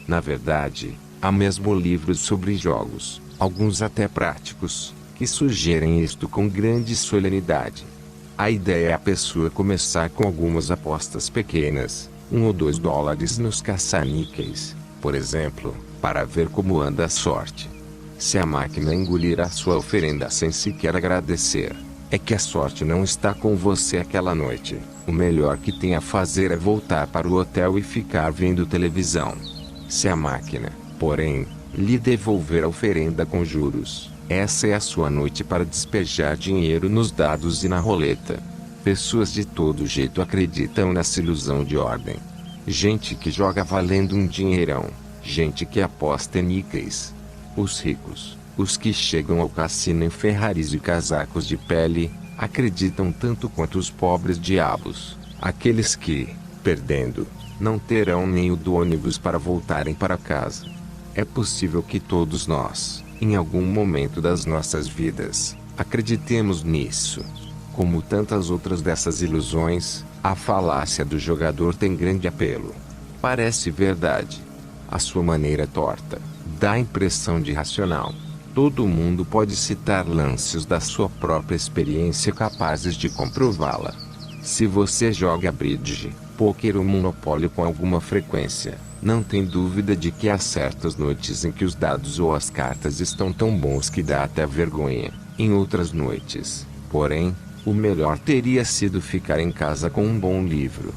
Na verdade, há mesmo livros sobre jogos, alguns até práticos, que sugerem isto com grande solenidade. A ideia é a pessoa começar com algumas apostas pequenas, $1 ou $2 nos caça-níqueis, por exemplo, para ver como anda a sorte. Se a máquina engolir a sua oferenda sem sequer agradecer, é que a sorte não está com você aquela noite. O melhor que tem a fazer é voltar para o hotel e ficar vendo televisão. Se a máquina, porém, lhe devolver a oferenda com juros, essa é a sua noite para despejar dinheiro nos dados e na roleta. Pessoas de todo jeito acreditam nessa ilusão de ordem. Gente que joga valendo um dinheirão, gente que aposta em níqueis. Os ricos, os que chegam ao cassino em Ferraris e casacos de pele, acreditam tanto quanto os pobres diabos, aqueles que, perdendo, não terão nem o do ônibus para voltarem para casa. É possível que todos nós, em algum momento das nossas vidas, acreditemos nisso. Como tantas outras dessas ilusões, a falácia do jogador tem grande apelo. Parece verdade. A sua maneira torta dá a impressão de racional. Todo mundo pode citar lances da sua própria experiência capazes de comprová-la. Se você joga bridge, pôquer ou monopólio com alguma frequência, não tem dúvida de que há certas noites em que os dados ou as cartas estão tão bons que dá até vergonha. Em outras noites, porém, o melhor teria sido ficar em casa com um bom livro.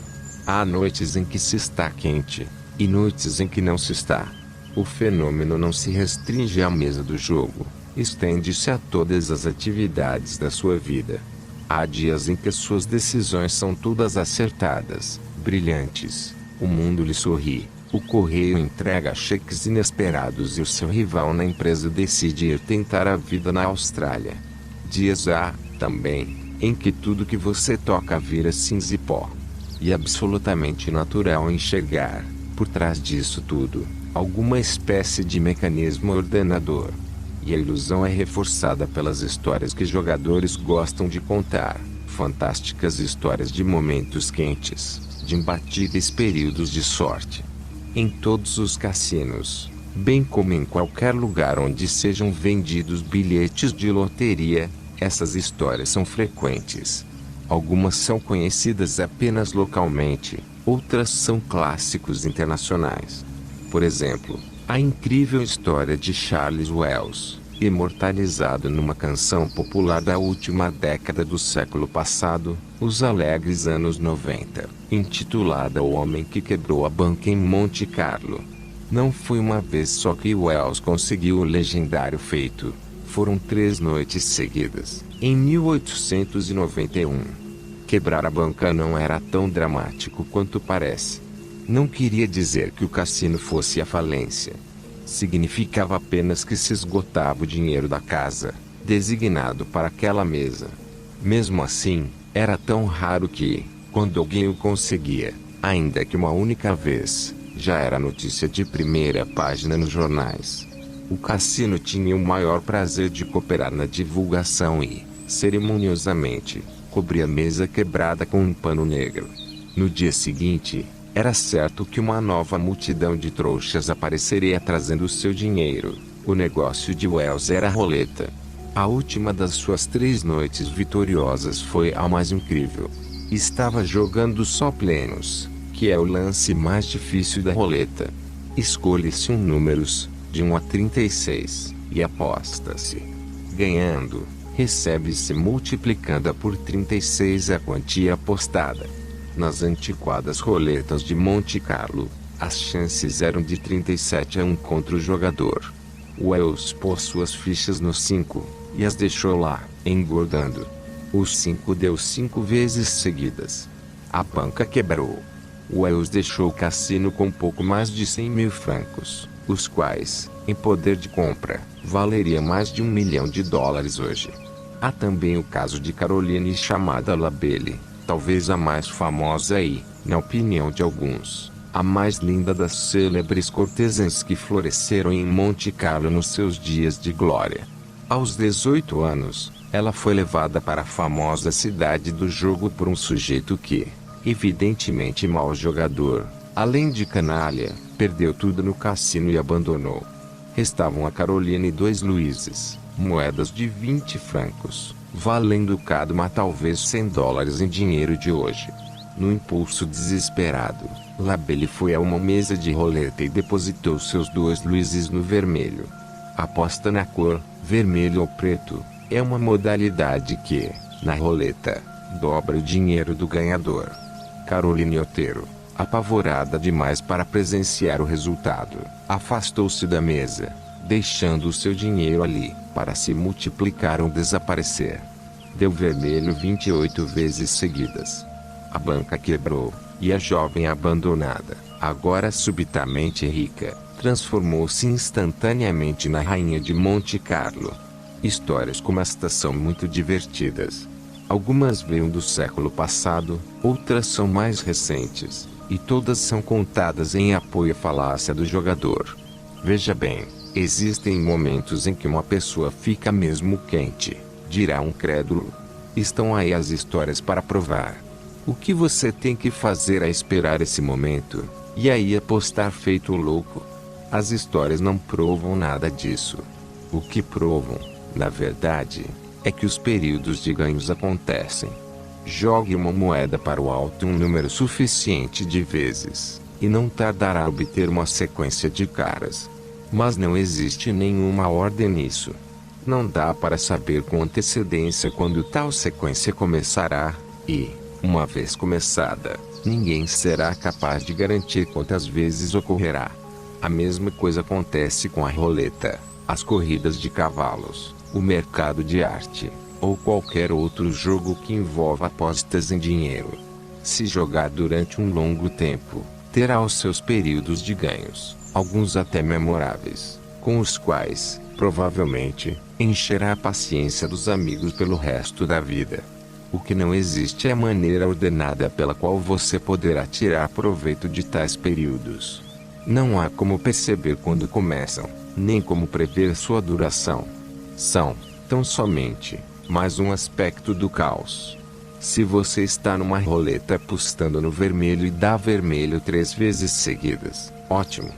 Há noites em que se está quente, e noites em que não se está. O fenômeno não se restringe à mesa do jogo, estende-se a todas as atividades da sua vida. Há dias em que suas decisões são todas acertadas, brilhantes, o mundo lhe sorri, o correio entrega cheques inesperados e o seu rival na empresa decide ir tentar a vida na Austrália. Dias há, também, em que tudo que você toca vira cinza e pó. E absolutamente natural enxergar, por trás disso tudo, alguma espécie de mecanismo ordenador. E a ilusão é reforçada pelas histórias que jogadores gostam de contar, fantásticas histórias de momentos quentes, de imbatíveis períodos de sorte. Em todos os cassinos, bem como em qualquer lugar onde sejam vendidos bilhetes de loteria, essas histórias são frequentes. Algumas são conhecidas apenas localmente, outras são clássicos internacionais. Por exemplo, a incrível história de Charles Wells, imortalizado numa canção popular da última década do século passado, Os Alegres Anos 90, intitulada O Homem que Quebrou a Banca em Monte Carlo. Não foi uma vez só que Wells conseguiu o legendário feito. Foram 3 noites seguidas, em 1891. Quebrar a banca não era tão dramático quanto parece. Não queria dizer que o cassino fosse à falência. Significava apenas que se esgotava o dinheiro da casa, designado para aquela mesa. Mesmo assim, era tão raro que, quando alguém o conseguia, ainda que uma única vez, já era notícia de primeira página nos jornais. O cassino tinha o maior prazer de cooperar na divulgação e, cerimoniosamente, cobria a mesa quebrada com um pano negro. No dia seguinte, era certo que uma nova multidão de trouxas apareceria trazendo o seu dinheiro. O negócio de Wells era a roleta. A última das suas 3 noites vitoriosas foi a mais incrível. Estava jogando só plenos, que é o lance mais difícil da roleta. Escolhe-se números, de 1 a 36, e aposta-se. Ganhando, recebe-se multiplicada por 36 a quantia apostada. Nas antiquadas roletas de Monte Carlo, as chances eram de 37 a 1 contra o jogador. Wells pôs suas fichas no 5, e as deixou lá, engordando. O 5 deu 5 vezes seguidas. A banca quebrou. Wells deixou o cassino com pouco mais de 100 mil francos, os quais, em poder de compra, valeria mais de $1 milhão hoje. Há também o caso de Caroline chamada Labelle, talvez a mais famosa e, na opinião de alguns, a mais linda das célebres cortesãs que floresceram em Monte Carlo nos seus dias de glória. Aos 18 anos, ela foi levada para a famosa cidade do jogo por um sujeito que, evidentemente mau jogador, Além de canalha, perdeu tudo no cassino e abandonou. Restavam a Carolina e 2 Luizes, moedas de 20 francos, valendo cada uma talvez $100 em dinheiro de hoje. No impulso desesperado, Labelle foi a uma mesa de roleta e depositou seus 2 Luizes no vermelho. Aposta na cor, vermelho ou preto, é uma modalidade que, na roleta, dobra o dinheiro do ganhador. Caroline Otero, apavorada demais para presenciar o resultado, afastou-se da mesa, deixando o seu dinheiro ali, para se multiplicar ou desaparecer. Deu vermelho 28 vezes seguidas. A banca quebrou, e a jovem abandonada, agora subitamente rica, transformou-se instantaneamente na rainha de Monte Carlo. Histórias como esta são muito divertidas. Algumas vêm do século passado, outras são mais recentes, e todas são contadas em apoio à falácia do jogador. Veja bem, existem momentos em que uma pessoa fica mesmo quente, dirá um crédulo. Estão aí as histórias para provar. O que você tem que fazer é esperar esse momento, e aí apostar feito louco. As histórias não provam nada disso. O que provam, na verdade, é que os períodos de ganhos acontecem. Jogue uma moeda para o alto um número suficiente de vezes, e não tardará a obter uma sequência de caras. Mas não existe nenhuma ordem nisso. Não dá para saber com antecedência quando tal sequência começará, e, uma vez começada, ninguém será capaz de garantir quantas vezes ocorrerá. A mesma coisa acontece com a roleta, as corridas de cavalos, o mercado de arte, ou qualquer outro jogo que envolva apostas em dinheiro. Se jogar durante um longo tempo, terá os seus períodos de ganhos, alguns até memoráveis, com os quais, provavelmente, encherá a paciência dos amigos pelo resto da vida. O que não existe é a maneira ordenada pela qual você poderá tirar proveito de tais períodos. Não há como perceber quando começam, nem como prever sua duração. São, tão somente, mais um aspecto do caos. Se você está numa roleta apostando no vermelho e dá vermelho 3 vezes seguidas, ótimo.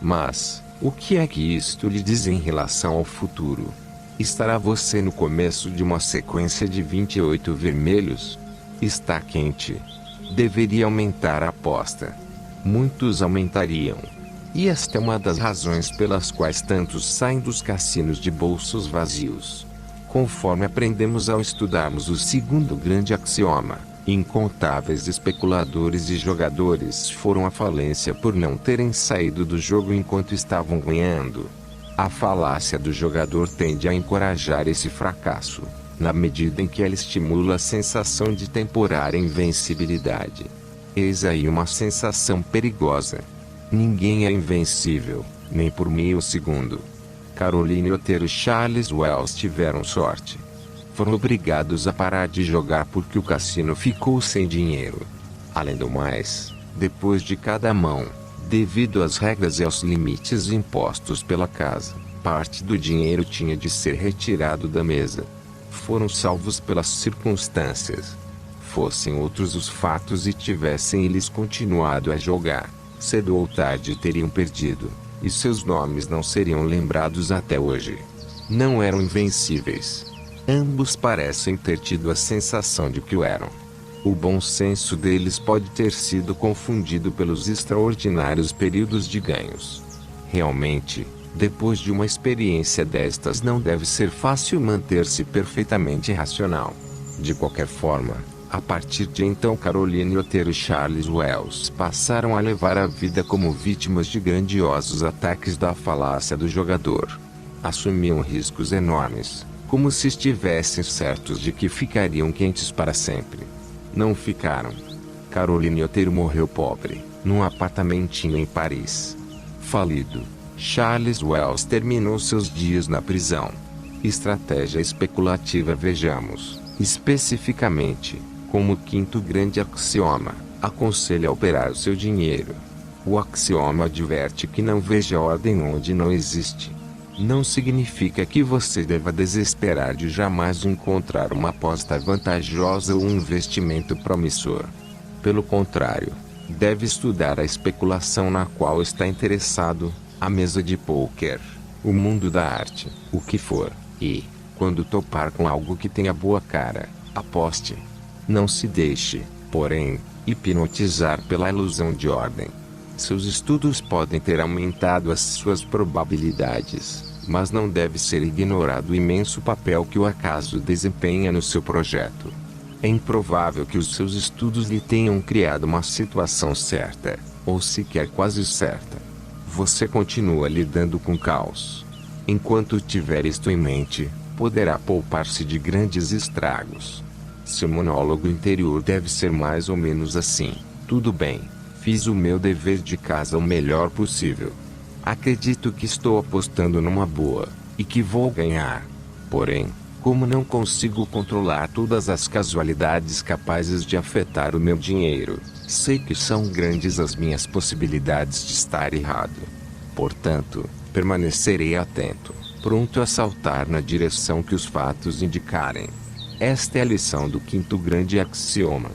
Mas, o que é que isto lhe diz em relação ao futuro? Estará você no começo de uma sequência de 28 vermelhos? Está quente. Deveria aumentar a aposta. Muitos aumentariam. E esta é uma das razões pelas quais tantos saem dos cassinos de bolsos vazios. Conforme aprendemos ao estudarmos o segundo grande axioma, incontáveis especuladores e jogadores foram à falência por não terem saído do jogo enquanto estavam ganhando. A falácia do jogador tende a encorajar esse fracasso, na medida em que ela estimula a sensação de temporária invencibilidade. Eis aí uma sensação perigosa. Ninguém é invencível, nem por meio segundo. Caroline Otero e Charles Wells tiveram sorte. Foram obrigados a parar de jogar porque o cassino ficou sem dinheiro. Além do mais, depois de cada mão, devido às regras e aos limites impostos pela casa, parte do dinheiro tinha de ser retirado da mesa. Foram salvos pelas circunstâncias. Fossem outros os fatos e tivessem eles continuado a jogar, cedo ou tarde teriam perdido, e seus nomes não seriam lembrados até hoje. Não eram invencíveis. Ambos parecem ter tido a sensação de que o eram. O bom senso deles pode ter sido confundido pelos extraordinários períodos de ganhos. Realmente, depois de uma experiência destas não deve ser fácil manter-se perfeitamente racional. De qualquer forma, a partir de então Caroline Otero e Charles Wells passaram a levar a vida como vítimas de grandiosos ataques da falácia do jogador. Assumiam riscos enormes, como se estivessem certos de que ficariam quentes para sempre. Não ficaram. Caroline Otero morreu pobre, num apartamentinho em Paris. Falido, Charles Wells terminou seus dias na prisão. Estratégia especulativa. Vejamos, especificamente, como o quinto grande axioma, aconselha a operar o seu dinheiro. O axioma adverte que não veja ordem onde não existe. Não significa que você deva desesperar de jamais encontrar uma aposta vantajosa ou um investimento promissor. Pelo contrário, Deve estudar a especulação na qual está interessado, a mesa de pôquer, o mundo da arte, o que for, e, quando topar com algo que tenha boa cara, aposte. Não se deixe, porém, hipnotizar pela ilusão de ordem. Seus estudos podem ter aumentado as suas probabilidades, mas não deve ser ignorado o imenso papel que o acaso desempenha no seu projeto. É improvável que os seus estudos lhe tenham criado uma situação certa, ou sequer quase certa. Você continua lidando com caos. Enquanto tiver isto em mente, poderá poupar-se de grandes estragos. Seu monólogo interior deve ser mais ou menos assim: tudo bem, fiz o meu dever de casa o melhor possível. Acredito que estou apostando numa boa, e que vou ganhar. Porém, como não consigo controlar todas as casualidades capazes de afetar o meu dinheiro, sei que são grandes as minhas possibilidades de estar errado. Portanto, permanecerei atento, pronto a saltar na direção que os fatos indicarem. Esta é a lição do quinto grande axioma.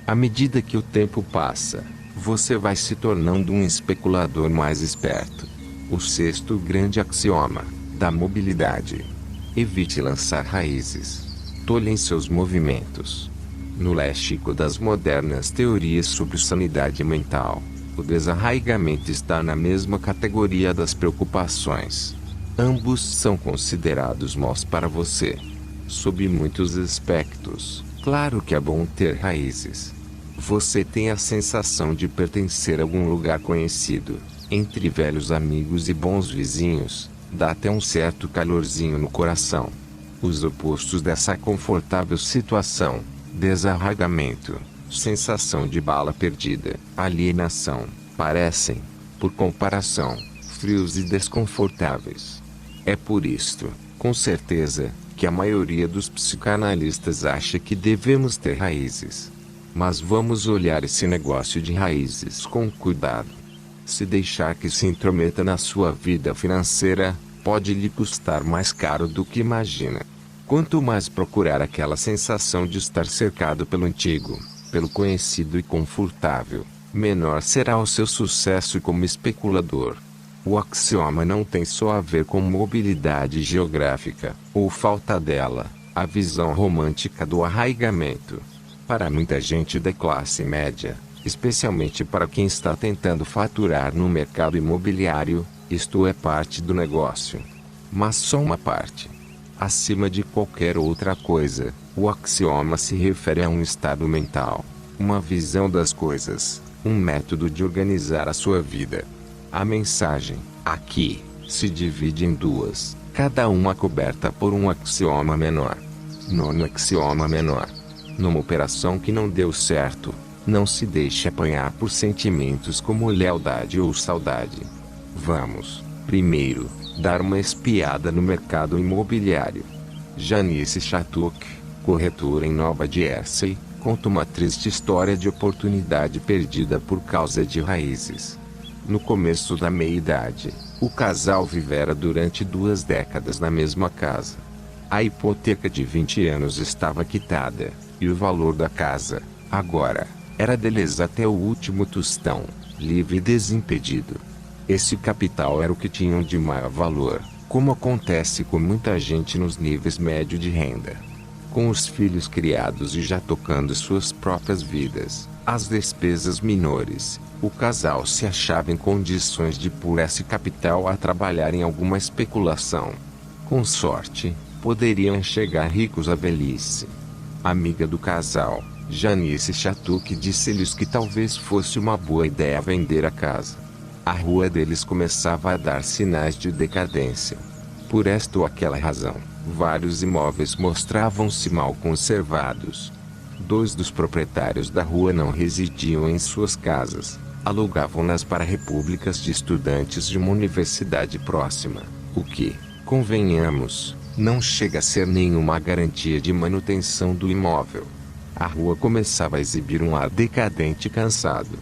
À medida que o tempo passa, você vai se tornando um especulador mais esperto. O sexto grande axioma, da mobilidade. Evite lançar raízes. Tolhe em seus movimentos. No léxico das modernas teorias sobre sanidade mental, o desarraigamento está na mesma categoria das preocupações. Ambos são considerados maus para você. Sob muitos aspectos, claro que é bom ter raízes. Você tem a sensação de pertencer a algum lugar conhecido, entre velhos amigos e bons vizinhos, dá até um certo calorzinho no coração. Os opostos dessa confortável situação, desarraigamento, sensação de bala perdida, alienação, parecem, por comparação, frios e desconfortáveis. É por isto, com certeza, que a maioria dos psicanalistas acha que devemos ter raízes. Mas vamos olhar esse negócio de raízes com cuidado. Se deixar que se intrometa na sua vida financeira, pode lhe custar mais caro do que imagina. Quanto mais procurar aquela sensação de estar cercado pelo antigo, pelo conhecido e confortável, menor será o seu sucesso como especulador. O axioma não tem só a ver com mobilidade geográfica, ou falta dela, a visão romântica do arraigamento. Para muita gente da classe média, especialmente para quem está tentando faturar no mercado imobiliário, isto é parte do negócio. Mas só uma parte. Acima de qualquer outra coisa, o axioma se refere a um estado mental, uma visão das coisas, um método de organizar a sua vida. A mensagem, aqui, se divide em duas, cada uma coberta por um axioma menor. Nono axioma menor. Numa operação que não deu certo, não se deixe apanhar por sentimentos como lealdade ou saudade. Vamos, primeiro, dar uma espiada no mercado imobiliário. Janice Shattuck, corretora em Nova Jersey, conta uma triste história de oportunidade perdida por causa de raízes. No começo da meia-idade, o casal vivera durante 2 décadas na mesma casa. A hipoteca de 20 anos estava quitada, e o valor da casa, agora, era deles até o último tostão, livre e desimpedido. Esse capital era o que tinham de maior valor, como acontece com muita gente nos níveis médio de renda. Com os filhos criados e já tocando suas próprias vidas, as despesas menores, o casal se achava em condições de pôr esse capital a trabalhar em alguma especulação. Com sorte, poderiam chegar ricos à velhice. A amiga do casal, Janice Shattuck, disse-lhes que talvez fosse uma boa ideia vender a casa. A rua deles começava a dar sinais de decadência. Por esta ou aquela razão, vários imóveis mostravam-se mal conservados. 2 dos proprietários da rua não residiam em suas casas, alugavam-nas para repúblicas de estudantes de uma universidade próxima, o que, convenhamos, não chega a ser nenhuma garantia de manutenção do imóvel. A rua começava a exibir um ar decadente e cansado.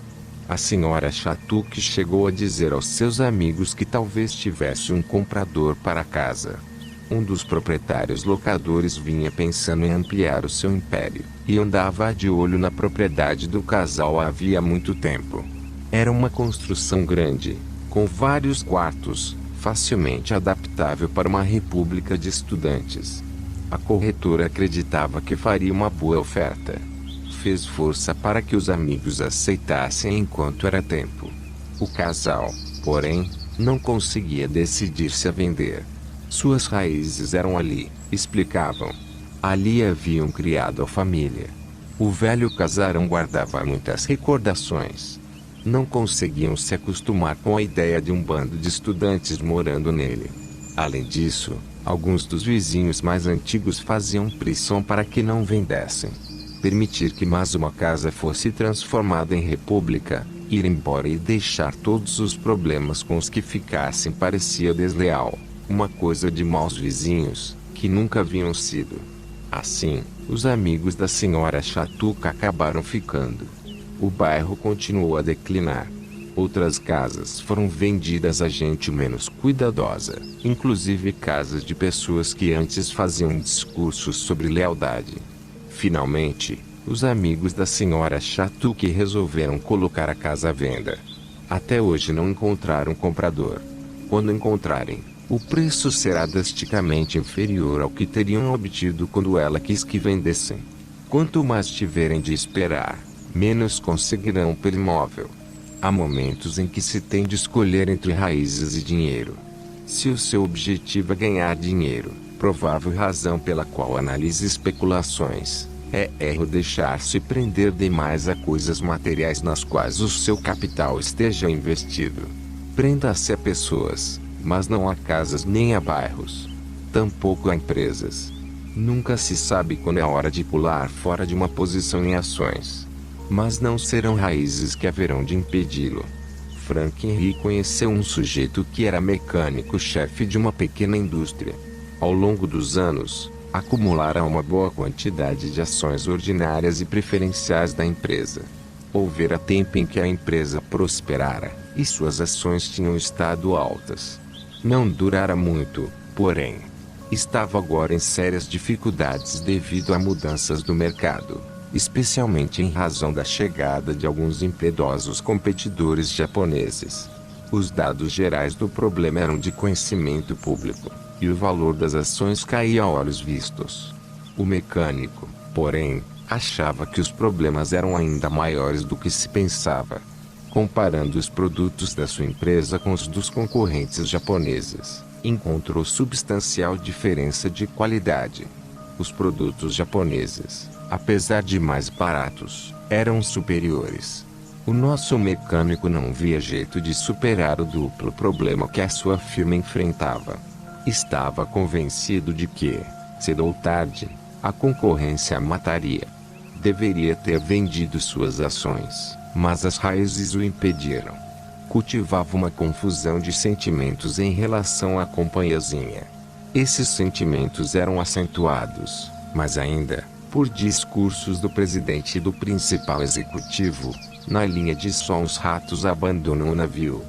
A senhora Shattuck chegou a dizer aos seus amigos que talvez tivesse um comprador para a casa. Um dos proprietários locadores vinha pensando em ampliar o seu império, e andava de olho na propriedade do casal havia muito tempo. Era uma construção grande, com vários quartos, facilmente adaptável para uma república de estudantes. A corretora acreditava que faria uma boa oferta. Fez força para que os amigos aceitassem enquanto era tempo. O casal, porém, não conseguia decidir-se a vender. Suas raízes eram ali, explicavam. Ali haviam criado a família. O velho casarão guardava muitas recordações. Não conseguiam se acostumar com a ideia de um bando de estudantes morando nele. Além disso, alguns dos vizinhos mais antigos faziam pressão para que não vendessem. Permitir que mais uma casa fosse transformada em república, ir embora e deixar todos os problemas com os que ficassem parecia desleal. Uma coisa de maus vizinhos, que nunca haviam sido. Assim, os amigos da senhora Chatuca acabaram ficando. O bairro continuou a declinar. Outras casas foram vendidas a gente menos cuidadosa, inclusive casas de pessoas que antes faziam discursos sobre lealdade. Finalmente, os amigos da senhora Chatuque resolveram colocar a casa à venda. Até hoje não encontraram comprador. Quando encontrarem, o preço será drasticamente inferior ao que teriam obtido quando ela quis que vendessem. Quanto mais tiverem de esperar, menos conseguirão pelo imóvel. Há momentos em que se tem de escolher entre raízes e dinheiro. Se o seu objetivo é ganhar dinheiro, provável razão pela qual analise especulações, é erro deixar-se prender demais a coisas materiais nas quais o seu capital esteja investido. Prenda-se a pessoas, mas não a casas nem a bairros. Tampouco a empresas. Nunca se sabe quando é hora de pular fora de uma posição em ações. Mas não serão raízes que haverão de impedi-lo. Frank Henry conheceu um sujeito que era mecânico-chefe de uma pequena indústria. Ao longo dos anos, acumulara uma boa quantidade de ações ordinárias e preferenciais da empresa. Houvera tempo em que a empresa prosperara, e suas ações tinham estado altas. Não durara muito, porém. Estava agora em sérias dificuldades devido a mudanças do mercado, especialmente em razão da chegada de alguns impiedosos competidores japoneses. Os dados gerais do problema eram de conhecimento público, e o valor das ações caía a olhos vistos. O mecânico, porém, achava que os problemas eram ainda maiores do que se pensava. Comparando os produtos da sua empresa com os dos concorrentes japoneses, encontrou substancial diferença de qualidade. Os produtos japoneses, apesar de mais baratos, eram superiores. O nosso mecânico não via jeito de superar o duplo problema que a sua firma enfrentava. Estava convencido de que, cedo ou tarde, a concorrência a mataria. Deveria ter vendido suas ações, mas as raízes o impediram. Cultivava uma confusão de sentimentos em relação à companhiazinha. Esses sentimentos eram acentuados, mas ainda, por discursos do presidente e do principal executivo, na linha de só os ratos abandonam o navio.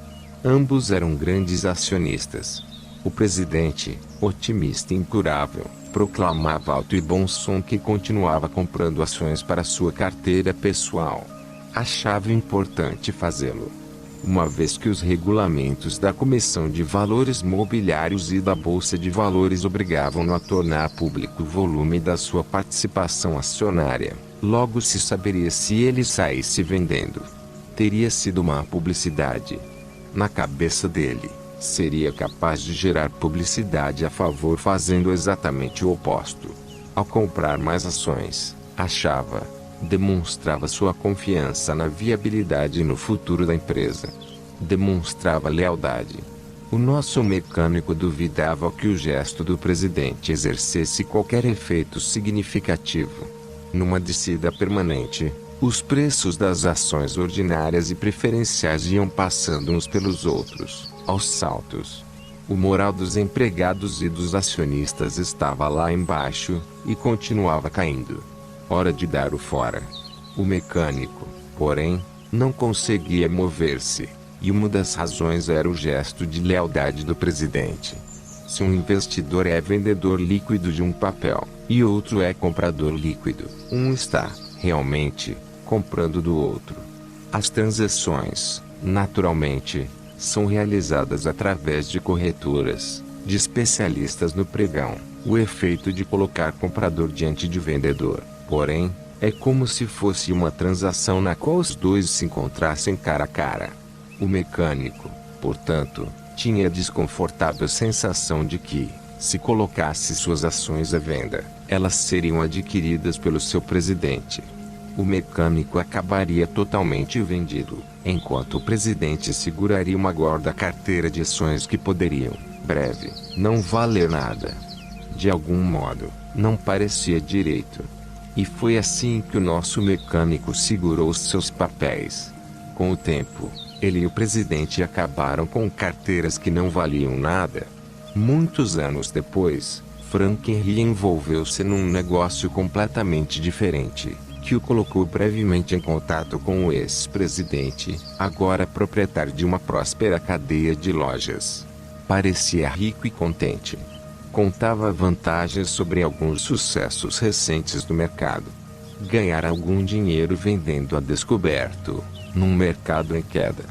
Ambos eram grandes acionistas. O presidente, otimista e incurável, proclamava alto e bom som que continuava comprando ações para sua carteira pessoal. Achava importante fazê-lo, uma vez que os regulamentos da Comissão de Valores Mobiliários e da Bolsa de Valores obrigavam-no a tornar público o volume da sua participação acionária. Logo se saberia se ele saísse vendendo. Teria sido má publicidade. Na cabeça dele, seria capaz de gerar publicidade a favor fazendo exatamente o oposto. Ao comprar mais ações, achava, demonstrava sua confiança na viabilidade e no futuro da empresa. Demonstrava lealdade. O nosso mecânico duvidava que o gesto do presidente exercesse qualquer efeito significativo. Numa descida permanente, os preços das ações ordinárias e preferenciais iam passando uns pelos outros, aos saltos. O moral dos empregados e dos acionistas estava lá embaixo, e continuava caindo. Hora de dar o fora. O mecânico, porém, não conseguia mover-se, e uma das razões era o gesto de lealdade do presidente. Se um investidor é vendedor líquido de um papel, e outro é comprador líquido, um está, realmente, comprando do outro. As transações, naturalmente, são realizadas através de corretoras, de especialistas no pregão. O efeito de colocar comprador diante de vendedor, porém, é como se fosse uma transação na qual os dois se encontrassem cara a cara. O mecânico, portanto, tinha a desconfortável sensação de que, se colocasse suas ações à venda, elas seriam adquiridas pelo seu presidente. O mecânico acabaria totalmente vendido, enquanto o presidente seguraria uma gorda carteira de ações que poderiam, breve, não valer nada. De algum modo, não parecia direito. E foi assim que o nosso mecânico segurou os seus papéis. Com o tempo, ele e o presidente acabaram com carteiras que não valiam nada. Muitos anos depois, Frank Henry envolveu-se num negócio completamente diferente, que o colocou brevemente em contato com o ex-presidente, agora proprietário de uma próspera cadeia de lojas. Parecia rico e contente. Contava vantagens sobre alguns sucessos recentes do mercado. Ganhar algum dinheiro vendendo a descoberto, num mercado em queda.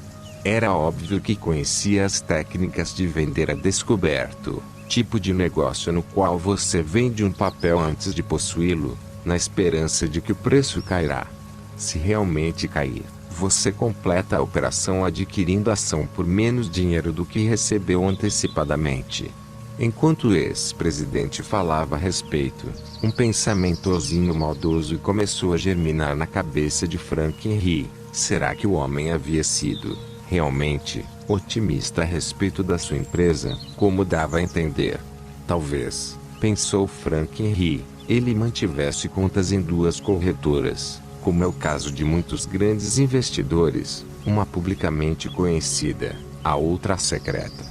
Era óbvio que conhecia as técnicas de vender a descoberto, tipo de negócio no qual você vende um papel antes de possuí-lo, na esperança de que o preço cairá. Se realmente cair, você completa a operação adquirindo a ação por menos dinheiro do que recebeu antecipadamente. Enquanto o ex-presidente falava a respeito, um pensamentozinho maldoso começou a germinar na cabeça de Frank Henry. Será que o homem havia sido, realmente, otimista a respeito da sua empresa, como dava a entender? Talvez, pensou Frank Henry, ele mantivesse contas em duas corretoras, como é o caso de muitos grandes investidores, uma publicamente conhecida, a outra secreta.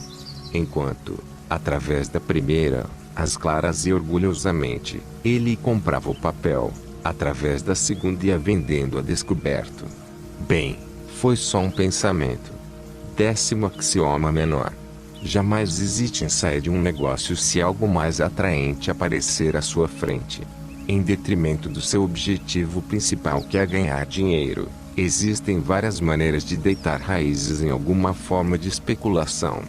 Enquanto, através da primeira, às claras e orgulhosamente, ele comprava o papel, através da segunda ia vendendo a descoberto. Bem, foi só um pensamento. 10º axioma menor. Jamais hesite em sair de um negócio se algo mais atraente aparecer à sua frente. Em detrimento do seu objetivo principal, que é ganhar dinheiro, existem várias maneiras de deitar raízes em alguma forma de especulação.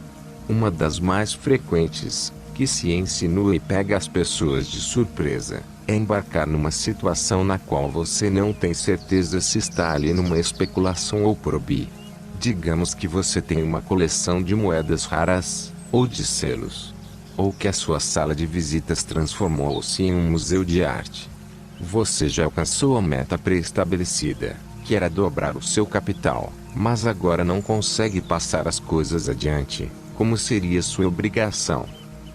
Uma das mais frequentes, que se insinua e pega as pessoas de surpresa, é embarcar numa situação na qual você não tem certeza se está ali numa especulação ou probi. Digamos que você tem uma coleção de moedas raras, ou de selos. Ou que a sua sala de visitas transformou-se em um museu de arte. Você já alcançou a meta pré-estabelecida, que era dobrar o seu capital, mas agora não consegue passar as coisas adiante, como seria sua obrigação.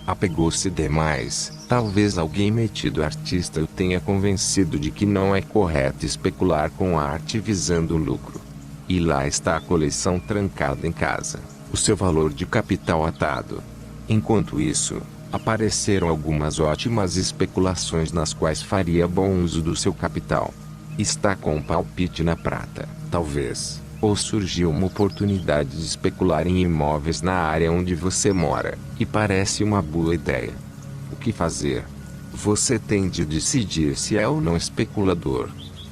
Apegou-se demais, talvez alguém metido artista o tenha convencido de que não é correto especular com a arte visando o lucro. E lá está a coleção trancada em casa, o seu valor de capital atado. Enquanto isso, apareceram algumas ótimas especulações nas quais faria bom uso do seu capital. Está com um palpite na prata, talvez, ou surgiu uma oportunidade de especular em imóveis na área onde você mora, e parece uma boa ideia. O que fazer? Você tem de decidir se é ou não especulador.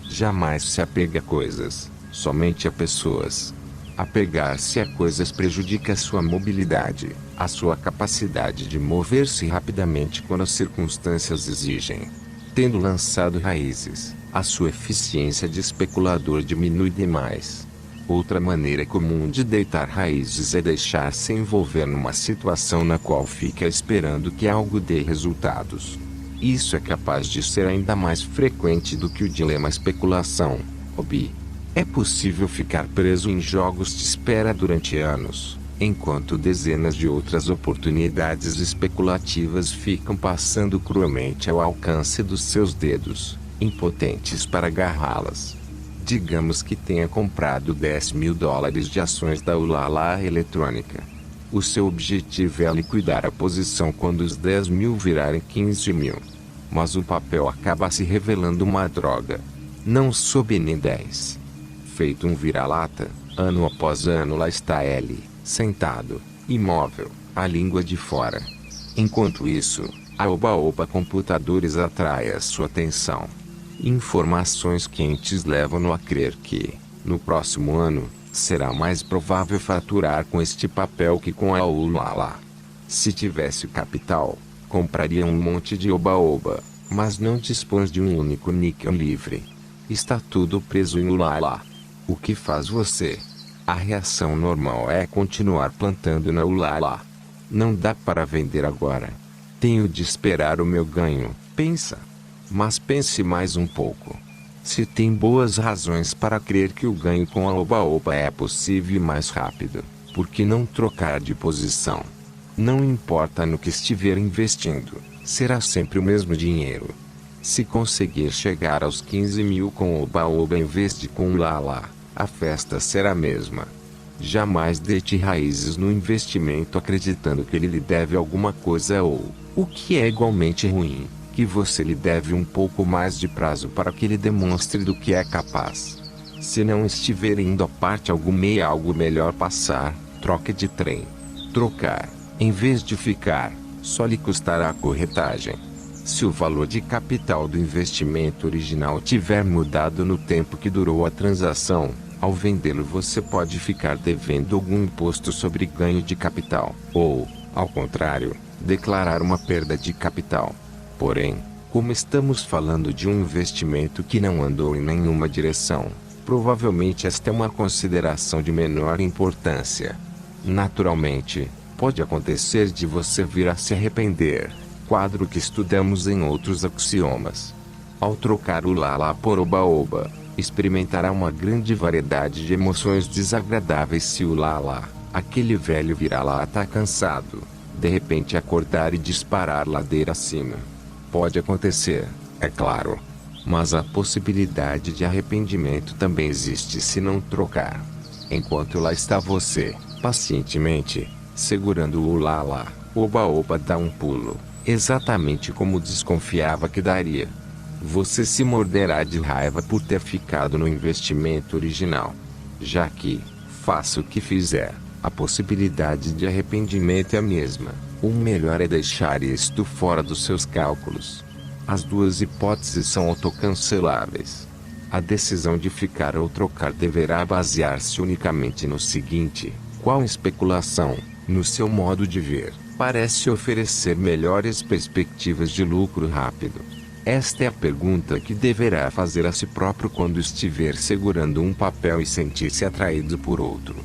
Jamais se apega a coisas, somente a pessoas. Apegar-se a coisas prejudica a sua mobilidade, a sua capacidade de mover-se rapidamente quando as circunstâncias exigem. Tendo lançado raízes, a sua eficiência de especulador diminui demais. Outra maneira comum de deitar raízes é deixar-se envolver numa situação na qual fica esperando que algo dê resultados. Isso é capaz de ser ainda mais frequente do que o dilema especulação, hobby. É possível ficar preso em jogos de espera durante anos, enquanto dezenas de outras oportunidades especulativas ficam passando cruelmente ao alcance dos seus dedos, impotentes para agarrá-las. Digamos que tenha comprado $10.000 de ações da Ulala Eletrônica. O seu objetivo é liquidar a posição quando os 10.000 virarem 15.000. Mas o papel acaba se revelando uma droga. Não soube nem 10. Feito um vira-lata, ano após ano lá está ele, sentado, imóvel, a língua de fora. Enquanto isso, a Oba-Oba Computadores atrai a sua atenção. Informações quentes levam-no a crer que, no próximo ano, será mais provável faturar com este papel que com a Ulala. Se tivesse capital, compraria um monte de Oba-Oba, mas não dispõe de um único níquel livre. Está tudo preso em Ulala. O que faz você? A reação normal é continuar plantando na Ulala. Não dá para vender agora. Tenho de esperar o meu ganho, pensa. Mas pense mais um pouco. Se tem boas razões para crer que o ganho com a Oba-Oba é possível e mais rápido, por que não trocar de posição? Não importa no que estiver investindo, será sempre o mesmo dinheiro. Se conseguir chegar aos 15 mil com Oba-Oba em vez de com Ulala, a festa será a mesma. Jamais deite raízes no investimento acreditando que ele lhe deve alguma coisa ou, o que é igualmente ruim, que você lhe deve um pouco mais de prazo para que ele demonstre do que é capaz. Se não estiver indo a parte alguma e algo melhor passar, troque de trem. Trocar, em vez de ficar, só lhe custará a corretagem. Se o valor de capital do investimento original tiver mudado no tempo que durou a transação, ao vendê-lo você pode ficar devendo algum imposto sobre ganho de capital, ou, ao contrário, declarar uma perda de capital. Porém, como estamos falando de um investimento que não andou em nenhuma direção, provavelmente esta é uma consideração de menor importância. Naturalmente, pode acontecer de você vir a se arrepender, quadro que estudamos em outros axiomas. Ao trocar o Lala por Oba-Oba, experimentará uma grande variedade de emoções desagradáveis se o Lala, aquele velho vira-lata cansado, de repente acordar e disparar ladeira acima. Pode acontecer, é claro. Mas a possibilidade de arrependimento também existe se não trocar. Enquanto lá está você, pacientemente, segurando o Lala, Oba-Oba dá um pulo, exatamente como desconfiava que daria. Você se morderá de raiva por ter ficado no investimento original. Já que, faça o que fizer, a possibilidade de arrependimento é a mesma. O melhor é deixar isto fora dos seus cálculos. As duas hipóteses são autocanceláveis. A decisão de ficar ou trocar deverá basear-se unicamente no seguinte: qual especulação, no seu modo de ver, parece oferecer melhores perspectivas de lucro rápido? Esta é a pergunta que deverá fazer a si próprio quando estiver segurando um papel e sentir-se atraído por outro.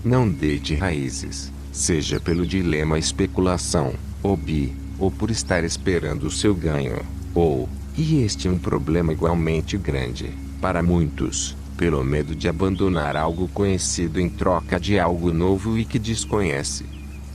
Não deite raízes, seja pelo dilema especulação, ou por estar esperando o seu ganho, e este é um problema igualmente grande, para muitos, pelo medo de abandonar algo conhecido em troca de algo novo e que desconhece.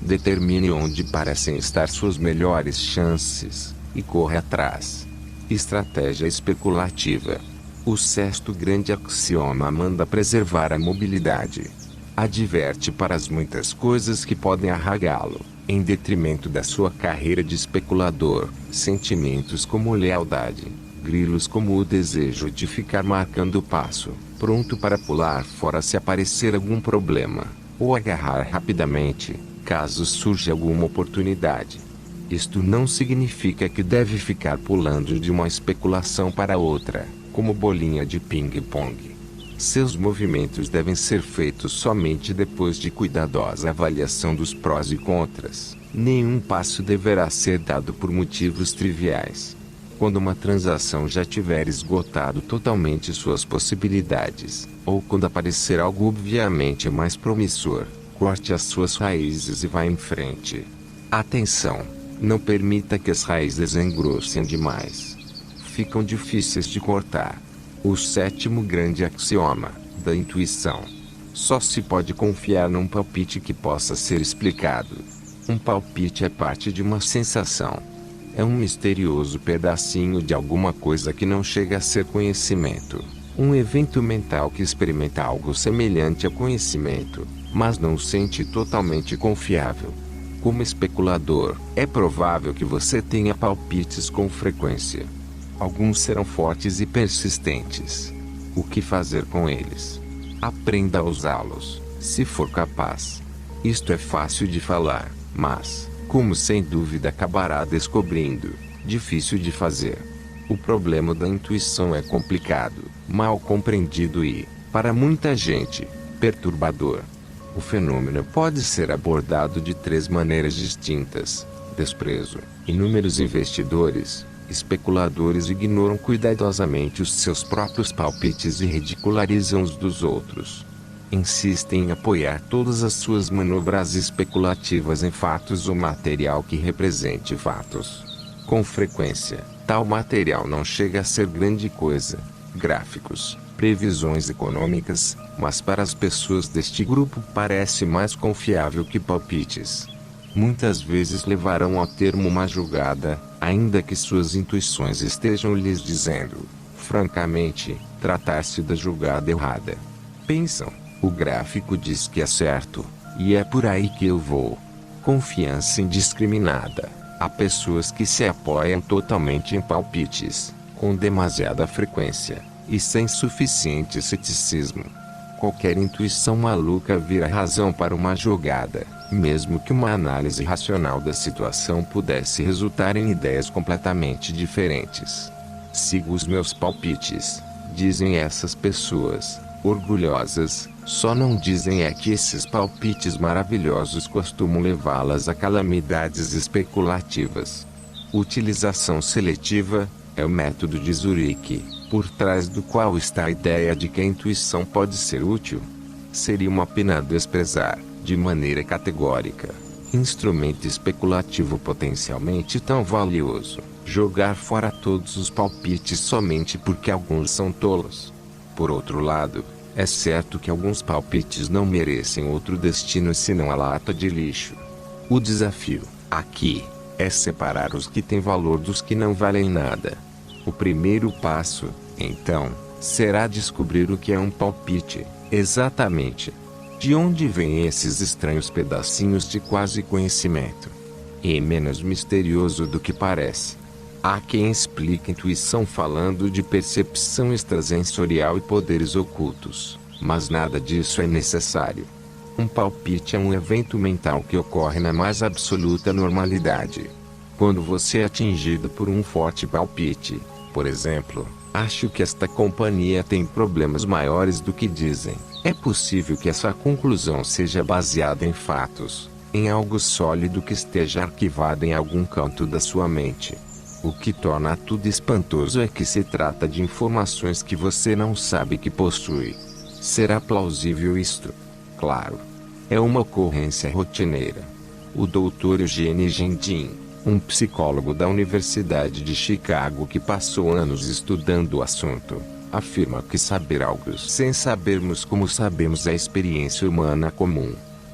Determine onde parecem estar suas melhores chances, e corra atrás. Estratégia especulativa. O sexto grande axioma manda preservar a mobilidade. Adverte para as muitas coisas que podem arragá-lo, em detrimento da sua carreira de especulador, sentimentos como lealdade, grilos como o desejo de ficar marcando o passo, pronto para pular fora se aparecer algum problema, ou agarrar rapidamente, caso surja alguma oportunidade. Isto não significa que deve ficar pulando de uma especulação para outra, como bolinha de ping-pong. Seus movimentos devem ser feitos somente depois de cuidadosa avaliação dos prós e contras. Nenhum passo deverá ser dado por motivos triviais. Quando uma transação já tiver esgotado totalmente suas possibilidades, ou quando aparecer algo obviamente mais promissor, corte as suas raízes e vá em frente. Atenção! Não permita que as raízes engrossem demais. Ficam difíceis de cortar. O sétimo grande axioma, da intuição. Só se pode confiar num palpite que possa ser explicado. Um palpite é parte de uma sensação. É um misterioso pedacinho de alguma coisa que não chega a ser conhecimento. Um evento mental que experimenta algo semelhante a conhecimento, mas não sente totalmente confiável. Como especulador, é provável que você tenha palpites com frequência. Alguns serão fortes e persistentes. O que fazer com eles? Aprenda a usá-los, se for capaz. Isto é fácil de falar, mas, Como sem dúvida acabará descobrindo, difícil de fazer. O problema da intuição é complicado, mal compreendido e, para muita gente, perturbador. O fenômeno pode ser abordado de 3 maneiras distintas: desprezo. Inúmeros investidores, especuladores ignoram cuidadosamente os seus próprios palpites e ridicularizam os dos outros. Insistem em apoiar todas as suas manobras especulativas em fatos ou material que represente fatos. Com frequência, tal material não chega a ser grande coisa, gráficos, previsões econômicas, mas para as pessoas deste grupo parece mais confiável que palpites. Muitas vezes levarão ao termo uma julgada, ainda que suas intuições estejam lhes dizendo, francamente, tratar-se da julgada errada. Pensam, o gráfico diz que é certo, e é por aí que eu vou. Confiança indiscriminada. Há pessoas que se apoiam totalmente em palpites, com demasiada frequência, e sem suficiente ceticismo. Qualquer intuição maluca vira razão para uma jogada, mesmo que uma análise racional da situação pudesse resultar em ideias completamente diferentes. Sigo os meus palpites, dizem essas pessoas, orgulhosas, só não dizem é que esses palpites maravilhosos costumam levá-las a calamidades especulativas. Utilização seletiva é o método de Zurique, por trás do qual está a ideia de que a intuição pode ser útil. Seria uma pena desprezar, de maneira categórica, instrumento especulativo potencialmente tão valioso, jogar fora todos os palpites somente porque alguns são tolos. Por outro lado, é certo que alguns palpites não merecem outro destino senão a lata de lixo. O desafio, aqui, é separar os que têm valor dos que não valem nada. O primeiro passo, então, será descobrir o que é um palpite, exatamente. De onde vêm esses estranhos pedacinhos de quase conhecimento? E menos misterioso do que parece. Há quem explique intuição falando de percepção extrasensorial e poderes ocultos, mas nada disso é necessário. Um palpite é um evento mental que ocorre na mais absoluta normalidade. Quando você é atingido por um forte palpite, por exemplo, acho que esta companhia tem problemas maiores do que dizem. É possível que essa conclusão seja baseada em fatos, em algo sólido que esteja arquivado em algum canto da sua mente. O que torna tudo espantoso é que se trata de informações que você não sabe que possui. Será plausível isto? Claro. É uma ocorrência rotineira. O Dr. Eugene Gendin, um psicólogo da Universidade de Chicago que passou anos estudando o assunto, afirma que saber algo sem sabermos como sabemos é experiência humana comum.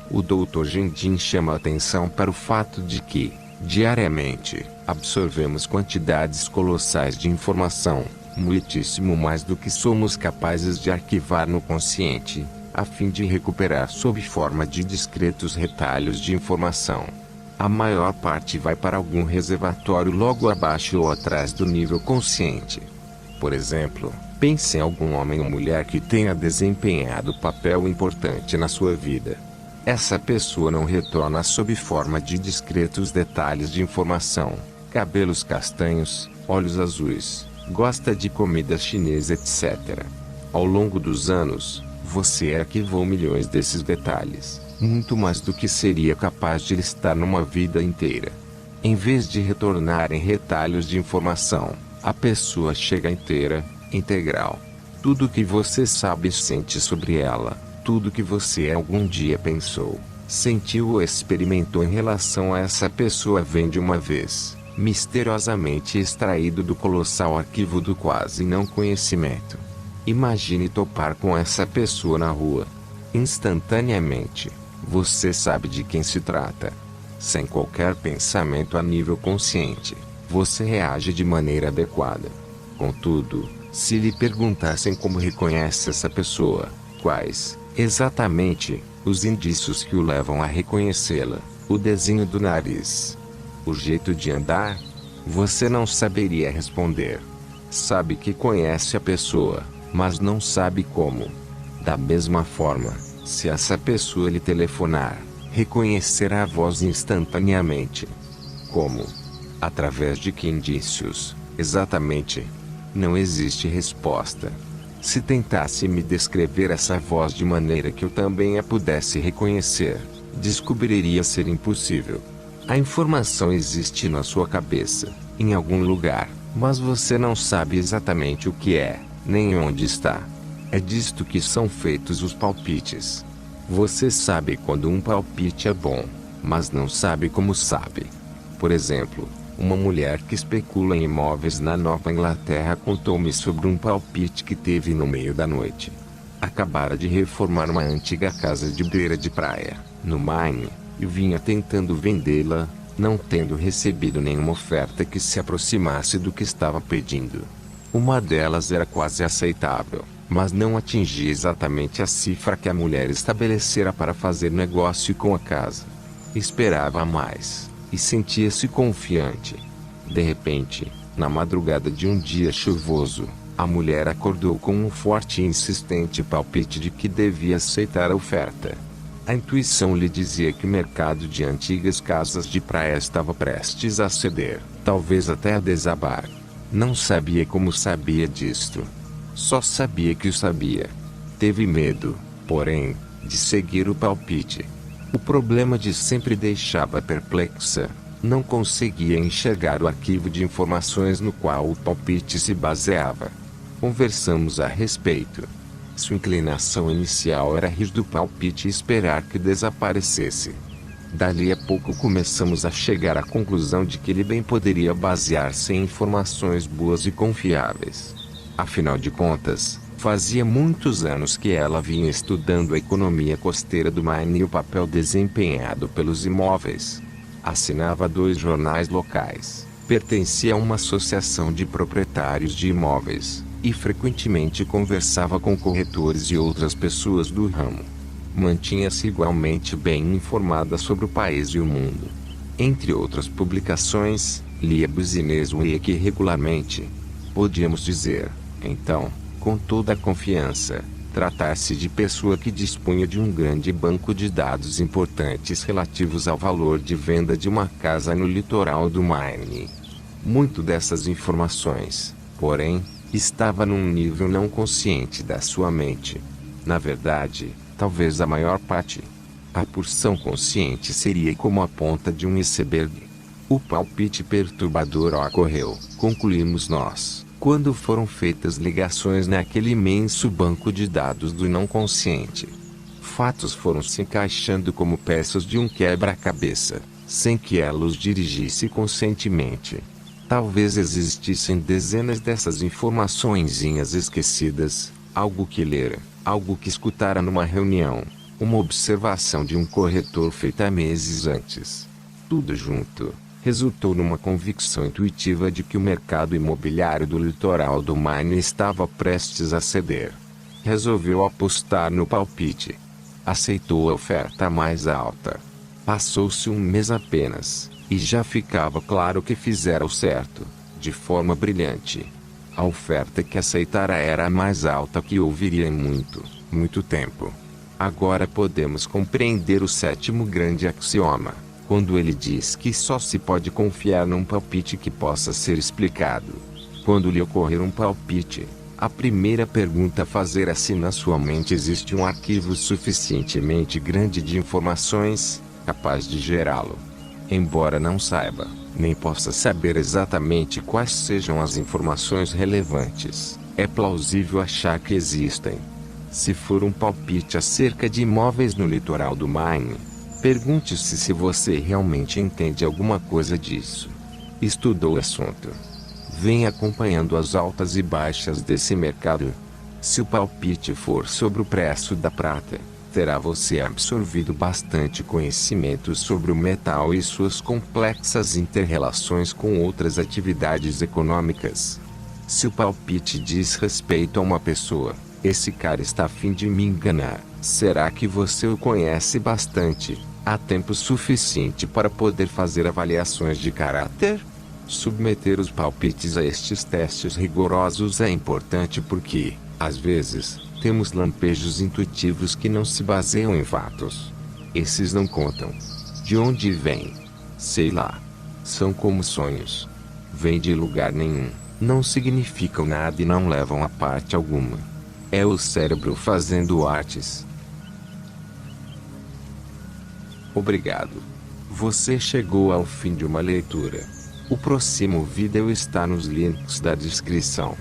O Dr. Gendin chama a atenção para o fato de que, diariamente, absorvemos quantidades colossais de informação, muitíssimo mais do que somos capazes de arquivar no consciente, a fim de recuperar sob forma de discretos retalhos de informação. A maior parte vai para algum reservatório logo abaixo ou atrás do nível consciente. Por exemplo, pense em algum homem ou mulher que tenha desempenhado papel importante na sua vida. Essa pessoa não retorna sob forma de discretos detalhes de informação, cabelos castanhos, olhos azuis, gosta de comida chinesa, etc. Ao longo dos anos, você arquivou milhões desses detalhes, muito mais do que seria capaz de listar numa vida inteira. Em vez de retornar em retalhos de informação, a pessoa chega inteira, integral. Tudo o que você sabe e sente sobre ela, tudo que você algum dia pensou, sentiu ou experimentou em relação a essa pessoa vem de uma vez, misteriosamente extraído do colossal arquivo do quase não conhecimento. Imagine topar com essa pessoa na rua. Instantaneamente, você sabe de quem se trata. Sem qualquer pensamento a nível consciente, você reage de maneira adequada. Contudo, se lhe perguntassem como reconhece essa pessoa, quais, exatamente, os indícios que o levam a reconhecê-la, o desenho do nariz, o jeito de andar, você não saberia responder. Sabe que conhece a pessoa, mas não sabe como. Da mesma forma, se essa pessoa lhe telefonar, Reconhecerá a voz instantaneamente. Como? Através de que indícios, exatamente? Não existe resposta. Se tentasse me descrever essa voz de maneira que eu também a pudesse reconhecer, descobriria ser impossível. A informação existe na sua cabeça, em algum lugar, mas você não sabe exatamente o que é, nem onde está. É disto que são feitos os palpites. Você sabe quando um palpite é bom, mas não sabe como sabe. Por exemplo, uma mulher que especula em imóveis na Nova Inglaterra contou-me sobre um palpite que teve no meio da noite. Acabara de reformar uma antiga casa de beira de praia, no Maine, e vinha tentando vendê-la, não tendo recebido nenhuma oferta que se aproximasse do que estava pedindo. Uma delas era quase aceitável, mas não atingia exatamente a cifra que a mulher estabelecera para fazer negócio com a casa. Esperava mais, e sentia-se confiante. De repente, na madrugada de um dia chuvoso, a mulher acordou com um forte e insistente palpite de que devia aceitar a oferta. A intuição lhe dizia que o mercado de antigas casas de praia estava prestes a ceder, talvez até a desabar. Não sabia como sabia disto. Só sabia que o sabia. Teve medo, porém, de seguir o palpite. O problema de sempre deixava perplexa. Não conseguia enxergar o arquivo de informações no qual o palpite se baseava. Conversamos a respeito. Sua inclinação inicial era rir do palpite e esperar que desaparecesse. Dali a pouco começamos a chegar à conclusão de que ele bem poderia basear-se em informações boas e confiáveis. Afinal de contas, fazia muitos anos que ela vinha estudando a economia costeira do Maine e o papel desempenhado pelos imóveis. Assinava 2 jornais locais, pertencia a uma associação de proprietários de imóveis, e frequentemente conversava com corretores e outras pessoas do ramo. Mantinha-se igualmente bem informada sobre o país e o mundo. Entre outras publicações, lia Business Week regularmente. Podíamos dizer, então, com toda a confiança, tratar-se de pessoa que dispunha de um grande banco de dados importantes relativos ao valor de venda de uma casa no litoral do Maine. Muito dessas informações, porém, estava num nível não consciente da sua mente. Na verdade, talvez a maior parte. A porção consciente seria como a ponta de um iceberg. O palpite perturbador ocorreu, concluímos nós, quando foram feitas ligações naquele imenso banco de dados do não consciente. Fatos foram se encaixando como peças de um quebra-cabeça, sem que ela os dirigisse conscientemente. Talvez existissem dezenas dessas informaçõezinhas esquecidas, algo que lera, algo que escutara numa reunião, uma observação de um corretor feita meses antes. Tudo junto resultou numa convicção intuitiva de que o mercado imobiliário do litoral do Maine estava prestes a ceder. Resolveu apostar no palpite. Aceitou a oferta mais alta. Passou-se um mês apenas, e já ficava claro que fizera o certo, de forma brilhante. A oferta que aceitara era a mais alta que ouviria em muito tempo. Agora podemos compreender o 7º grande axioma, quando ele diz que só se pode confiar num palpite que possa ser explicado. Quando lhe ocorrer um palpite, a primeira pergunta a fazer é se na sua mente existe um arquivo suficientemente grande de informações, capaz de gerá-lo. Embora não saiba, nem possa saber exatamente quais sejam as informações relevantes, é plausível achar que existem. Se for um palpite acerca de imóveis no litoral do Maine, pergunte-se se você realmente entende alguma coisa disso. Estudou o assunto. Vem acompanhando as altas e baixas desse mercado. Se o palpite for sobre o preço da prata, terá você absorvido bastante conhecimento sobre o metal e suas complexas interrelações com outras atividades econômicas. Se o palpite diz respeito a uma pessoa, esse cara está a fim de me enganar. Será que você o conhece bastante? Há tempo suficiente para poder fazer avaliações de caráter? Submeter os palpites a estes testes rigorosos é importante porque, às vezes, temos lampejos intuitivos que não se baseiam em fatos. Esses não contam. De onde vêm? Sei lá. São como sonhos. Vêm de lugar nenhum, não significam nada e não levam a parte alguma. É o cérebro fazendo artes. Obrigado. Você chegou ao fim de uma leitura. O próximo vídeo está nos links da descrição.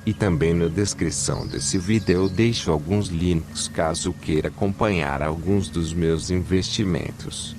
E também na descrição desse vídeo eu deixo alguns links caso queira acompanhar alguns dos meus investimentos.